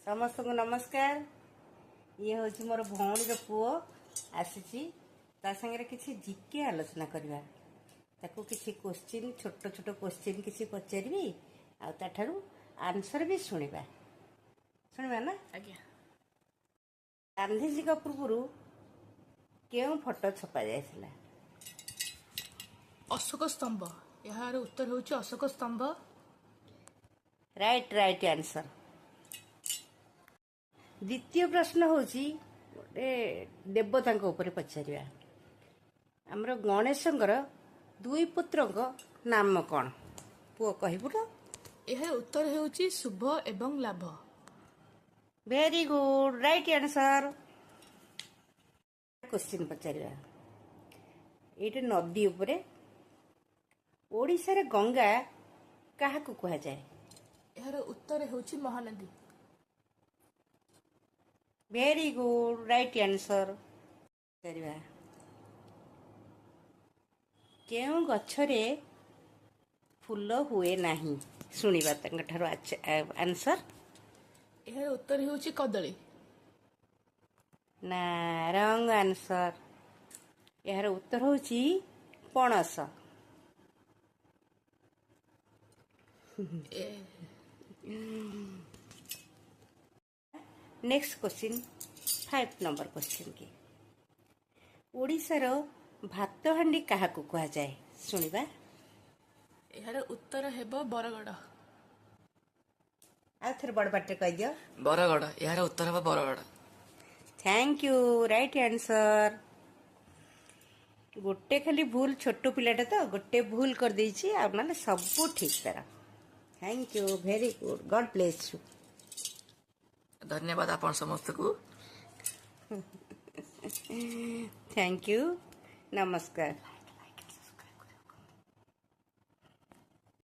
समस्त को नमस्कार। ये हूँ मोर भौणी पुओ आसी संगे किसी जिके आलोचना करवा ताको किसी क्वेश्चन छोट छोट क्वेश्चन किसी पचारि आठारू आंसर भी शुणा शुणवा ना। आज्ञा। गांधी जी पूर्व क्यों फोटो छपा जाइला? अशोक स्तंभ। यार उत्तर होची अशोक स्तंभ। Right right answer. द्वितीय प्रश्न होची गोटे देवता ऊपर पचारिया आमर गणेशंकर दुई पुत्रक नाम कौन? पुओ कहबू ना। यह उत्तर होची शुभ एवं लाभ। Very good right answer. Question पचारिया ये नदी उपरे ओडिशा गंगा क्या कह जाए? यार उत्तर होची Mahanadi. Very good right answer. क्यों गछरे फूल हुए नहीं? शुणा ठार आंसर। यार उत्तर होची कदली। ना रंग आंसर। यार उत्तर होची पणस। नेक्स्ट क्वेश्चन 5 नंबर क्वेश्चन की ओडिशार भात हांडी क्या कह जाए? शुणा। यार उत्तर हेबो बरगड़। आ थे बड़ पाटे कह दियो। बरगड़। यार उत्तर हेबो Bargarh. Thank you right answer. गोटे खाली भूल छोट पिलाटा तो गोटे भूल कर देछि आ माने सब ठीक तरह। Thank you very good God bless you. धन्यवाद आपण समस्त को। थैंक यू नमस्कार।